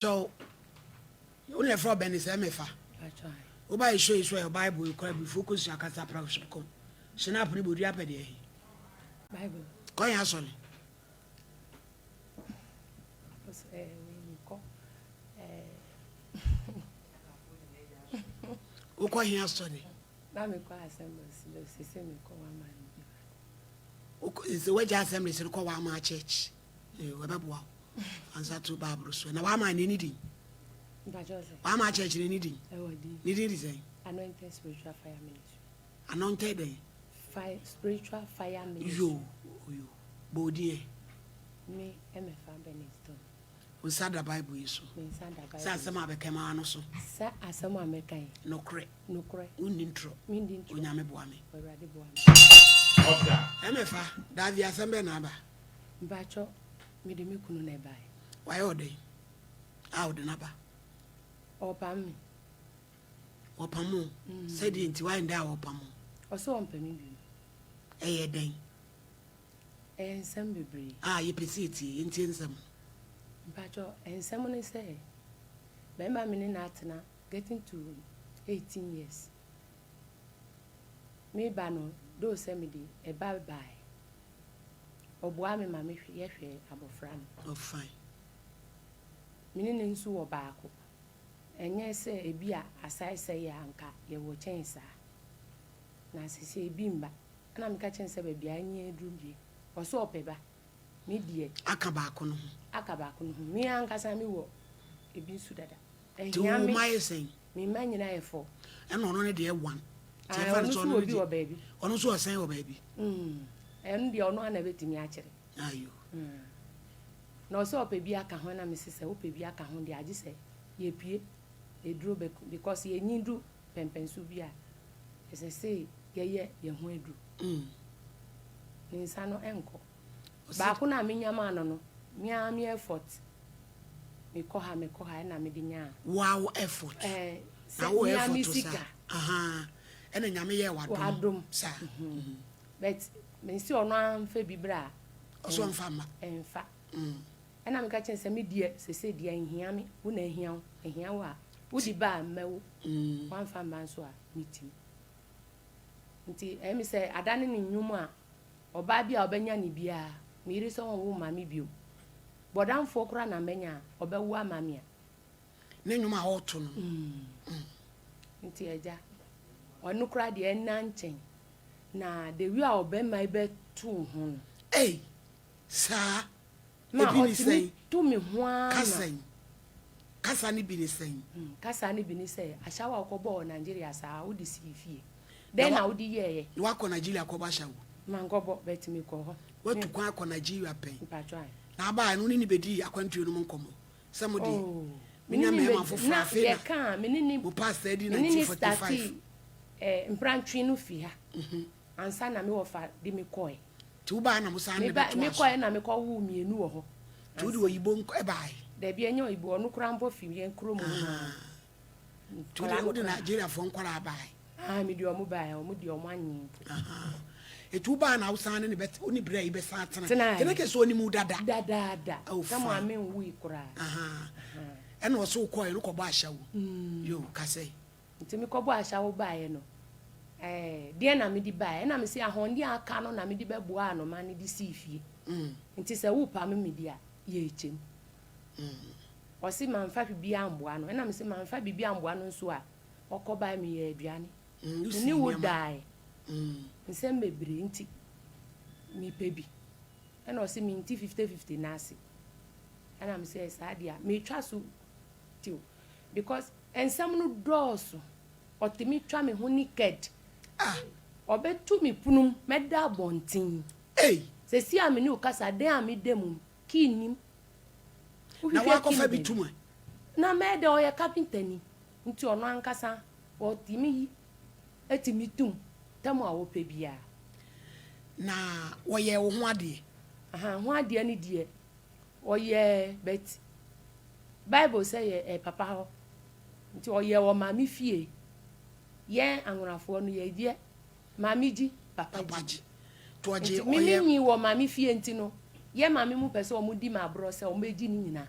So, only for Ben is MFA. O by show is where Bible you cry before focus your cast approach. Snap reboot yapedy. Bible. Coin has only. O call here study. It's the way assembly is called our church. Wow. Answer to Barbara. So now I'm anything. I'm church anything. Needing is Anointed spiritual fire ministry. Anointed Fire spiritual fire ministry. You body. Me MFA Benedictine. We said the Bible is so. Say some of the Camano so. Say some American. No cre. No cre. Unintro. Mindin. Unyame boame. Already boame. MFA. That the assembly number. Bacho. Me de me kunu na buy. Why all day? Out the number. Opam. Opamu. Said the inti why in there opamu. Also on penny. Eh day. Ensem bebre. You pesiti intensum. Bacho ensem say. Remember me na getting to 18 years. Me bano do send me a bye bye. Oboa me mama hwe abofra no. Oh fine. Mini nsu wo baako. Enye se ebi a asai se ya anka ye wo chensa. Na sese ebi mba. Na me ka chensa ba bia anye edru bie. Oso opeba. Me die Aka baako no. Me anka sa me wo ebi nsu dada. Do my saying. Me manyina ye fo. And on only the one. Ono so obi o baby. Ono so asan o baby. En de ono na betimi a kire. Ayo. No so opebi aka ho na mesese opebi aka ho de age se ye pie eduro because ye nyindu pempensu bia esese ye ho edu. Ni nsa no enko. Ba ko na menyama no me effort. Me ko ha na me de nya. Wow effort. Now effort sika. Ena nyame ye wadom sa. But me si ono amfa bibra. Oso mfama. Enfa. Ena me ka chen se me die se die ahia me wo na ahia wo a wo di ba mewo. Wan fa man so a meeting. Nti emi se adane ni nwum a oba bia obenya ni bia me iri so wo mama bio. Bodamfo kura na menya obewu amame a. Ne nwum a oto no. Nti eja onu kura de na nchen na de wi a obema ibe tu ho. Sa ebi ni sei tu me ho ana kasa ni bi ni sei ashawa okobo Nigeria sa wo di sifie den na wo di ye wa ko Nigeria ko ba shawo man gobo betimi ko ho watu kwa ko Nigeria pen patwa na ba no ni bedi akwantu no nkomo se mo di minya me ma fofu afi na ka menini mo pass di 1945 mprantwi no fi ha ansa na me wo fa di me koe tu ba na musa ne beto me koe na me ko wu mienu wo ho tu di oyibo e bai da bia nya oyibo onu kura mpo fi yen kuro mu tu di wo di Nigeria fo nkwara bai me di omu bai omu di omu anyi etu ba na usa ne bet oni bra ibe sa atena kene ke so ni mu dada kama ame nwu ikura ena wo so koe no ko ba ahyawo yo kase nti me ko bo ahyawo bai no die na me di bai na me se ahonde aka no na me di beboa no ma ne di sifie nti se wo pa me di a ye echem osi manfa bibi amboa no na me se manfa bibi amboa no nso a okoba me ye aduane ni wo dai nsem bebre nti mi pebi na osi mi nti 50-50 na ase na me se sa dia me twa so ti because ensem no doso otimi twa me ho naked obetu mi punum meda bontin se si amini ukasa den amidemu kinim na wakofa bituma na mede oye carpenter ni nti ono ankasa otimi etimi tum tamo a wope bia na woye wo ho ade ho ade ni die oye bet Bible say papa ho nti oye wo mami fie ye anwurafo no ye die mami ji papa ji toje oye mimi wo mami fie nti no ye mami mu pese o mu di ma bro se o meji ni nyina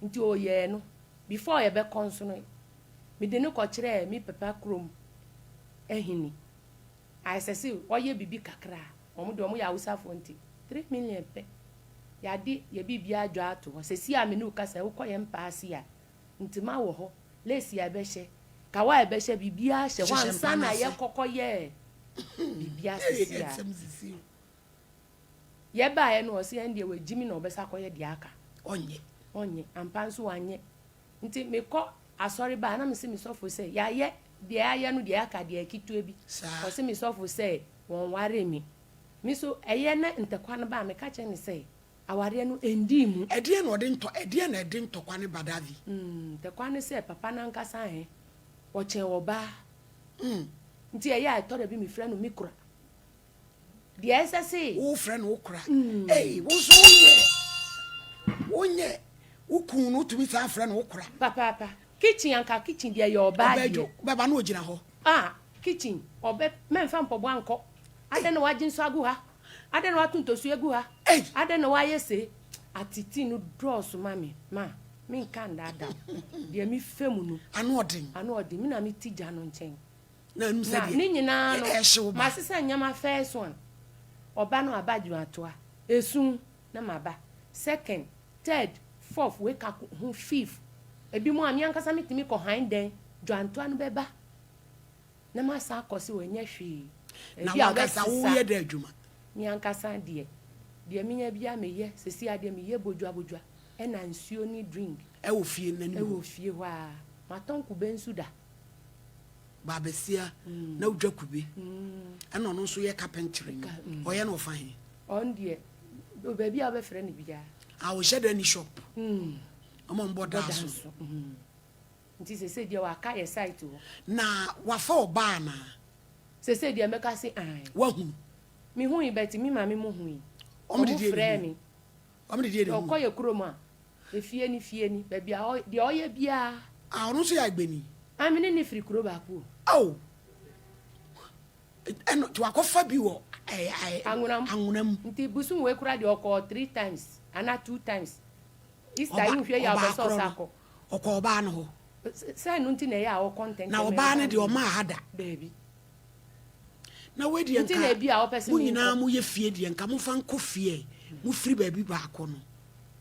nti o ye no before ye be konso no me de ne ko kire me papa krom ehini aisese oye bibi kakra omo de omo ya usafo nti 3 million pe ya di ye bibia adwo ato ho sesi a me ne ukasa ukoye mpaase a nti ma wo ho lesi ya be hye kawa be hye bibia hye wansa na ye kokoye bibia sesi a ye ba ye no o se ende we jimi na obesa koye de aka onye ampanso wanye nti me ko asori ba na me se me sofo se ya ye de aye no de aka de akitu bi o se me sofo se won ware mi so eye na ntekwa no ba me ka che ne se aware no endimu edie na edi ntokwa ne badavi ntekwa ne se papa na nkasa he o chen wo ba nti eye a to da bi me frɛ no mikura de ese se wo frɛ no okura wo so wonye ukun no tumi sa frɛ no okura papa kitchen anka kitchen de ye oba ye baba na ogina ho kitchen obe memfa mpobo anko ade na wagin so agu ha ade na watuntosu egu ha ade na wayese atiti no draws mami ma me nkan dada de mi femu no anu odin mi na mi tija no nchen na nu se de ni nyina no ma sesa nyama first one oba no abaju atoa esun na maba second third fourth we ka ho fifth ebi mo ami ankasa mitimi ko han den dwanto anu beba na ma sa akosi wenye hwe na wakasa wo ye da adwuma mi ankasa de mi nya bia meye sesi ade mi ye bodwa e na nsuo ni drink e wo fie nani e wo fie ho a maton kube nsu da ba besia na udwa kube e no no so ye carpentry o ye no fahin on de o baby a be frɛ ne bia a wo sheda ni shop omo mboda so nti sese de wa ka ye site wo na wa fa oba na sese de meka se an wa hu mi hu ibeti mi ma mi mu hu omo de frɛ mi omo de de okoye kroma e fie ni baby a de oye bia ono so ya agbeni amene ni free kro ba ku eno to akofa bi wo angunam nti busu we kura de oko 3 times ana 2 times Easter yin hwe ya obo so sako oko oba no ho say no nti na ya o content na oba ne de o ma hada baby na we de nti na bi a o person mu nyina mu ye fie de nka mu fa nko fie mu free baby ba ko no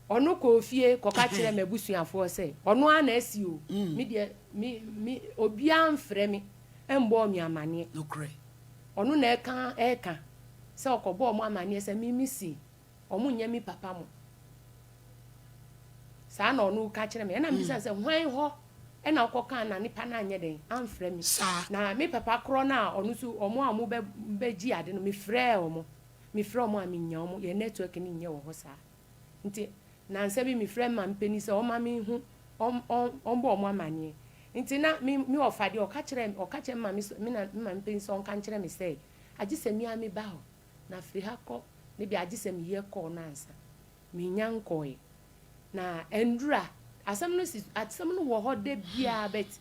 ono ko fie ko ka kire mabusuafo se ono ana asi o mi de mi obi amfrɛ mi embo mi amane no kre ono na eka se okobo mo amane se mi misi omo nya mi papa mo sa na ono ka kire me na mi se hwan ho e na okoka na nipa na anye den amfrɛ mi na mi papa kro na ono su omo amu be gi ade no mi frɛ omo a mi nya omo ye network ni nya wo ho sa nti na nse bi mi frɛ ma mpeni se oma mi hu ombo omo amane nti na mi ofade o ka kire ma mi na ma mpeni se on ka kire mi se agise mi ami ba ho na free ha ko ne bi agise mi ye ko na ansa mi nya nkoi na endura asem no wo ho de bia bet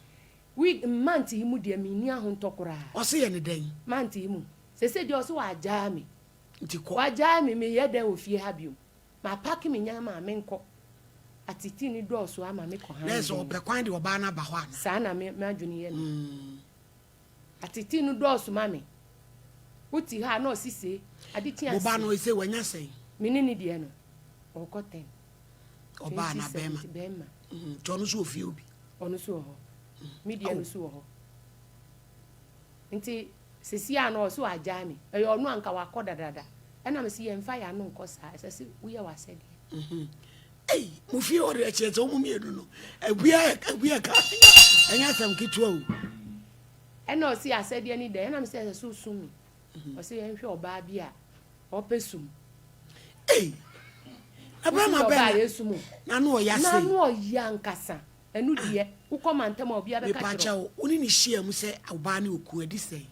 we month himu de mi ni ahun tokora o se ye ne den month himu se de o so wa ja mi nti ko wa ja mi ye de ofie ha biom ma pack mi nya ma me nko atiti ni do so ama me ko han na so be kwan de oba na ba ho ana sa na me adwuni ye no atiti ni do so ma me uti ha na osise aditi ansi oba no ise wanya sei mi ni de no o ko 10 oba na bema to no so ofie obi ono so ho mi de no so ho nti sesi a na o so agya mi e yo no anka wa kodadada na me si ye mfa ya no nko sa sesi wo ye wasede mu fie ore a chete o mu miedu no abua ka anya sam kitua o na o si asede ni de na me si so sumi o si ye hwe oba bia o pesum Abraham ba yesumu na no ya sei na no ya nkasa enu de wo komantem obi abeka kiro pacha o oni ni hia mu se oba na oku adi sei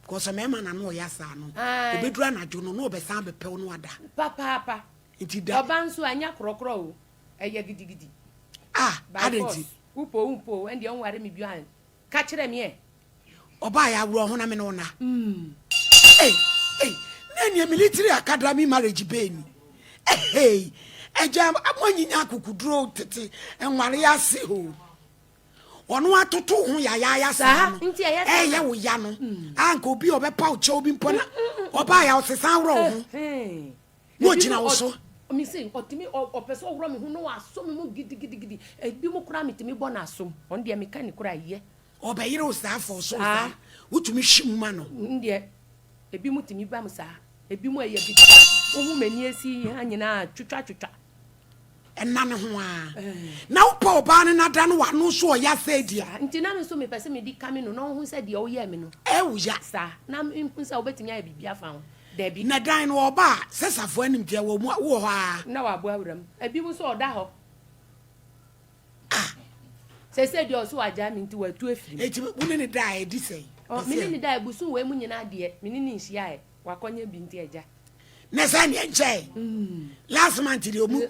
because me ma na no ya sa no obedura na jo no obesan bepew no ada papa nti da oba nso anya krokro o eye gidigidi adenti upo ende on ware mi bia ka kire me oba ya wuro ho na me no na na ni military academy marriage beni eja amonyinya akukuduro tete enware ase ho ono atoto ho ya sa no ya wo ya no anka obi obepa o che obi mpo na oba ya osesa wro ho wo gina wo so mi say otimi opeso wro mi hu no aso mi mu gidi ebi mu kura mi timi bo na aso on de me kan kura ye obeyire o sa for so sa wutumi hwim ma no ndie ebi mu timi ba mu sa ebi mu eye bi ohu mani esi anyina twetwa enane ho a na upa oba ne nada no wano so oya sadia nti na me so me pese me di kame no no hu se de o ye me no ewuya sa na hu se obetimi ya bibia fa ho da bi na dan no oba sesafo anim de wo ho a na wa bo awram ebi mu so oda ho se de o so aja mi nti watu afiri eti woni ne da e di sei mi ni da ebusu we mu nyina de mi ni nhia e wakonye bi nti eja na sa ne nche last month de omu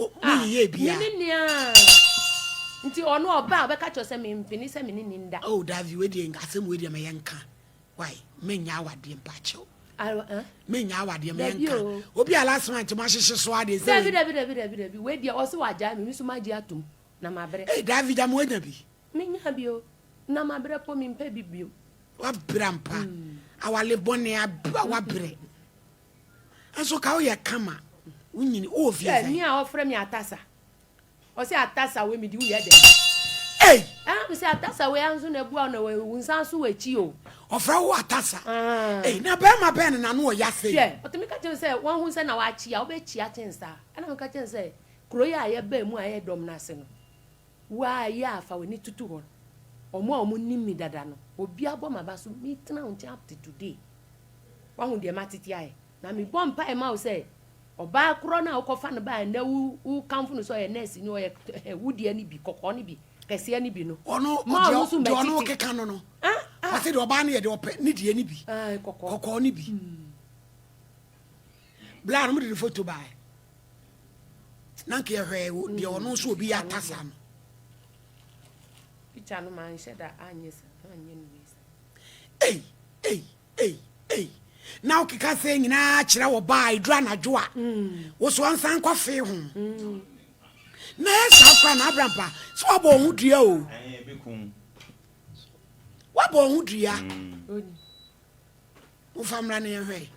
ye bia mi ni nti ono oba obeka cho se mi mpini se mi ni nda oh Davi we de ngasem we de me yenka why menya awade mpa chew menya awade me yenka obi last month ma hyehye so ade se Davi we de o se waja mi so ma di atum na mabre Davi jam we na bi menya bio na mabre po mi mpa bibio wa brampa awale bone wa bre enso ka o ye kama unyini o fi mi a ofre mi atasa o se atasa we mi di uye de mi se atasa we anzu na bua na we unsan so wachi o ofra wo atasa na be ma be na no o ya se o temi ka chen se won hu se na wa chi a o be chi a chen sa ana ka chen se kro ya ye ba mu a ye dom na se no wa ya afa we ni tutu ho omo nimi dada no obi abo ma ba so mi tena unti up to today wa hu de matiti ai na mi bom pa e ma o se oba kro na okofa no ba na u kamfu no so ye nurse ni o ye wudi ani bi kokko ni bi kese ani bi no ono ono keka no no wa se de oba na ye de ope ni die ni bi kokko ni bi bla no mo de photo ba na nke hwe de ono so obi ya tasa no picha no man sheda anyesa anye no ei na okika se nyina kire wo ba idra na dwo a wo so ansan kwafe ho na esa kwa na abrampa so obo hu dua o bekum wabo hu dua wo famra na yehwe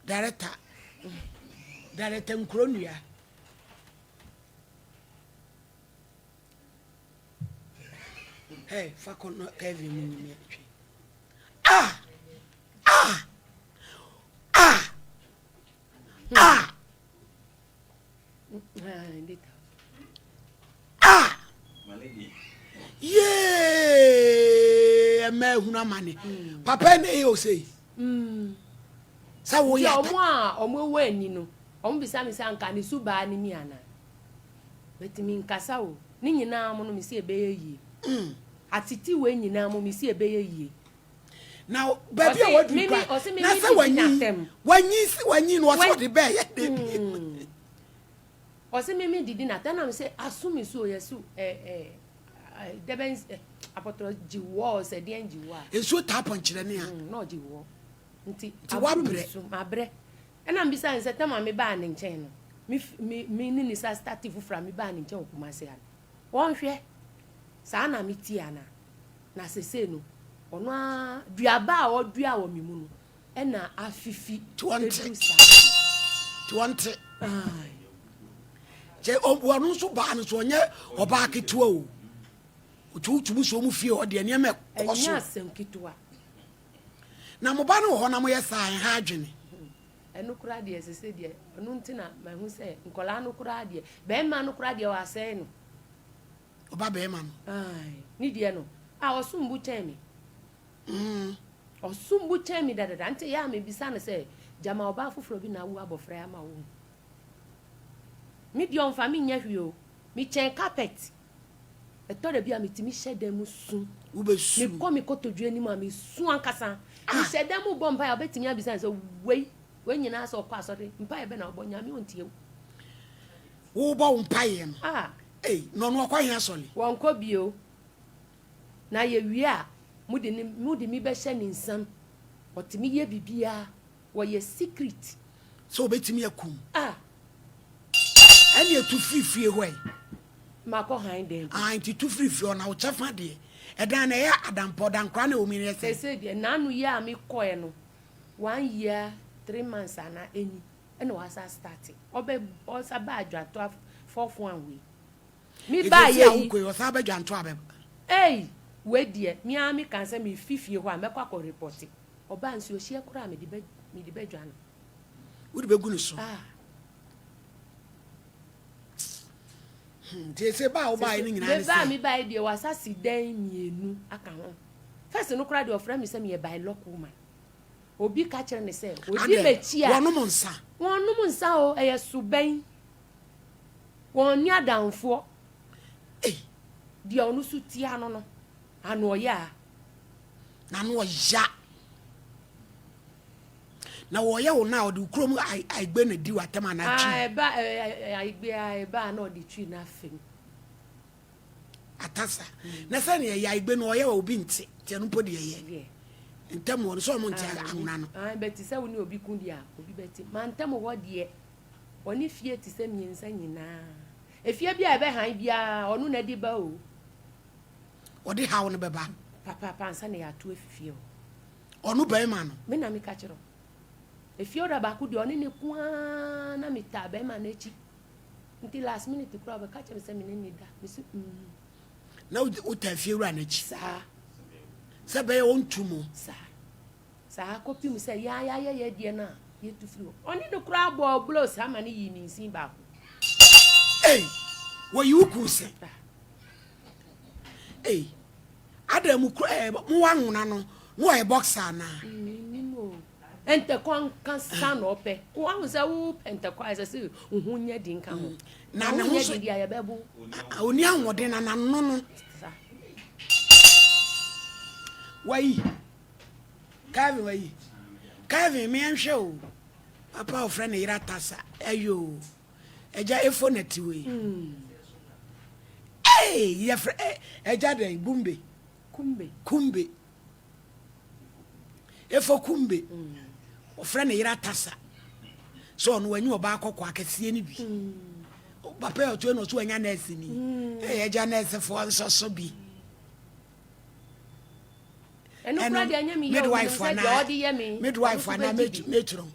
director nkronua hey fakon Kevin munimi yeah me huna mane papa na e o sei sa wo ya omo we ni no omo bisa mi sa nka ni suba ni mi ana betimi nkasa o ni nyina mo no mi se ebe yi atiti we nyina mo mi se ebe yi now baby what do you na say wanyi no what the be o se me didi na tan na say asumi so yesu deben apotro jiwo se de jiwo a enso tap nkyere ne a no jiwo nti abre so mabre na mbisa nse tema me ba ne nchen no mi ni sa start fufra me ba ne nchen okuma se a won hwe sa na mi ti ana na sese no ono a duaba a odua wo mi mu no e na afifi 20 je onu so ba no so nye oba ketua o otutu so mu fie o de ne me koso enya senketua na mo ba no ho na mo ye sai ha adwene enu kura de sese de onu ntina ma hu se nkola no kura de be ma no kura de wa sai no oba be ma no ni de no osumbu chemi osumbu chemi dada nte ya me bisa na se jama oba fufuro bi na wu abofra ama wo mi di on fami nya hwio mi chen carpet eto de bia mi timi shede mu sun ubesu mi ko mi kotodwe ni ma mi sun ankasa mi shede mu bomba ya betimi abisa se we nyina so kwa so de mpa ye be na obonya mi ontie wo bo mpa ye no no kwa hia sole won ko bio na ye wi a mudi mi be hye ni nsam otimi ye bibia wo ye secret so betimi akum ye to free way. Mako hind them. I to free on our chafa dear. A dan air Adam Podan Crane woman. They said, Nanu ya me coino. 1 year, 3 months, and any. And was I starting? Obe also badger 4th 1 week. Me buy ye was Abajan Travel. Hey, wait, dear, me can send me 50 1 make a report. Or ban so she cry me the bedroom. Would be good so. They say about buying me by the was a see me no account. First, no cry your friend, me send me a by lock woman. Obi catcher and say, Obi be chia. One woman saw a subain. 1 year down for. Eh, the onusu tiano. Ano ya. Nano ya. Now, now the chrome I burn a dew at them and I buy no the tree nothing. Atasa. Nathania, I burn oil binti, Tenupodi. In terms of someone, I bet to say when you be Kundia, will be better. Man, tell me what dear. Only fear to send me and send now. If you be a behind ya or no neddy bow. Or the how on the baba. Papa Pansani are 2 few. Or no bayman. Men are me catcher. If you're about could only need one, I'm a tabeman until last minute to crowd a catcher and send me in that. Now, what have you run it, sir? Sabay on 2 more, sir. Sir, copy me say, yeah, dear, now, you to flew. Only the crowd ball blows how many evenings in back. Hey, what you could say? Hey, Adam Muan, no a boxer now. And the con can stand up. One was a whoop enterprise, I say, who didn't come. Nana was the Ayababu. Only one dinner and no. Why? Kevin, me and show. Papa, friend, Iratasa, ayo. Eja efoneti we. Hey, ya eja den bumbe. Kumbe. Efo kumbe. Friend Iratasa. So no when you ba akokwa akese ni bi. Papa o to no so anya nurse ni. Eh eja nurse for so bi. And no brother anya me midwife na. Midwife na metro.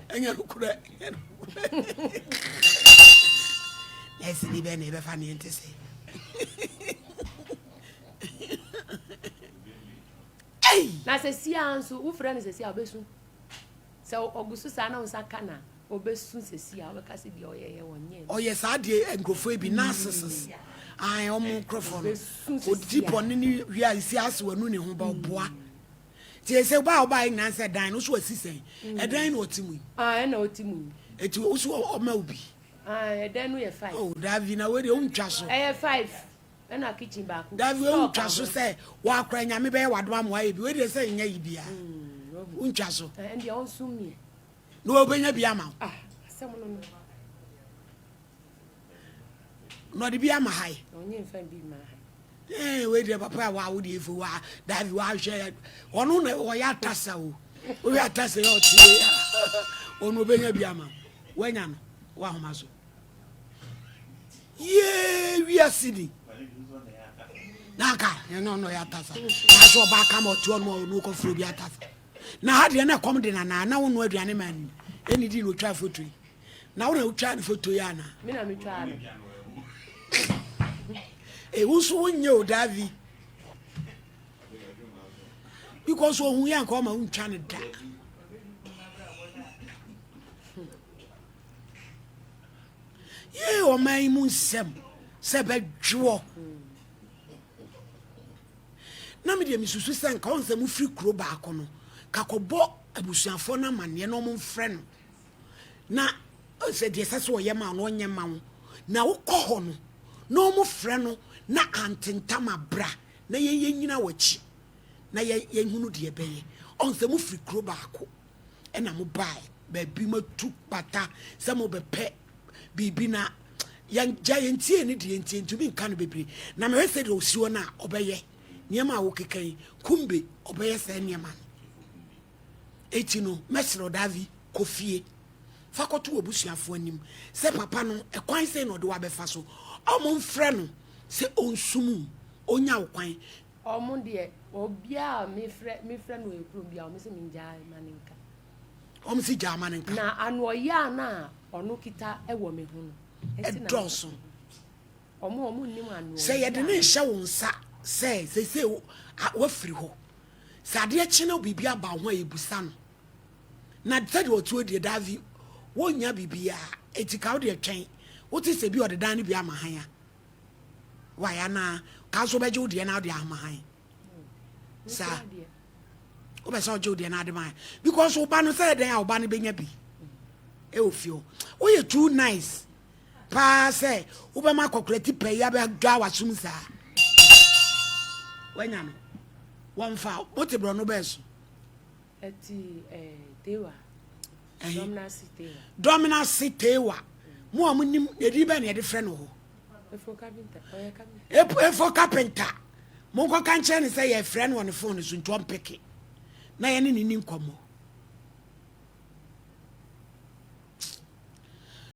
Anya kura. Yes, ni be na be fa ni ntese. Hey, na se sia anso wo frɛ ne se sia obesu. Se ogusu sa na unsa kana obesu se sia wo ka se bi oyeye wonye. Oye sa de enkrofo bi narcissus. Ai o microphone. O tipo ni wi asi ase wanu ne ho ba boa. Ti se ba oba ina se dan no so asisen. E dan no otimu. Ah, na otimu. Eti o so o ma obi. Ah, e dan no ye 5. Oh, Davi na we de untwa so. E 5. And a kitchen back. Davi untwa so say wa kra nyame be wadom am wa e bi we de say nya yibia. Untwa so. And they also me. No obenya bia ma. Ah, someone no de bia ma hai. Onye mfa bi ma. Eh, we de papa wa wo de fu wa Davi wa hwe ono na o ya tasa o. O ya tasa yo tie. Ono obenya bia ma. Wanya no wa homa so. Ye we are sitting. Naka, no ya tasa. Na so ba ka mo to no ko furu bi atasa. Na ha de na kom de na wo no aduane man. Eni di no twa photo. Na wo na utwa photo ya na. Me na me twa. E wo so wonye o Davi. Because wo hu ya ko ma untwa ne da. Ye o mai mu nsem se bedwo. Na me de misusu sen ka onse mu free kro ba akono ka kobo abusuafo na mane no mo mfre no na se de sese o ye ma no onye ma wo na wo kɔ hɔ no no mo frɛ no na antentama bra na ye nyina wachi na ye hunu de beye onse mu free kro ba ako e na mo bai ba bi matu pata se mo bepe bibi na yan giantie ni de entie ntumi nka no bebre na me se de osiwo na obeye niema wo kekan kumbe obeye se niema eti no mesro Davi kofie fakoto obusuafo anim se papa no ekwan se no de wa befa so omo mfrɛ no se onsumu onya okwan omo de obia me frɛ no ekuro bia omo se minja maninka omo si jama ninka na anu oya na ono kita ewo me hu no edoso omo nim anu se ye de ne hye wo nsa se wa firi ho sa de chi na bibia ba ho ebusa no na de otu de davi wonya bibia etika wo de twɛn wote se bi ode dan ne bi amahanya waya na ka so beje wo de na de amahan sa o be so jo de na de man because wo ba no say den a wo ba no benya bi e ofio wo ye too nice pa say wo be ma calculate pay ya be dwa wasum sa wanya no won fa wo te bro no be so eti tewa dominance tewa mo amunim edi be na ye de frɛ no ho efo carpenter mo ko kan che ne say ye frɛ no on phone so ntwom peke na ye ne ni nkomo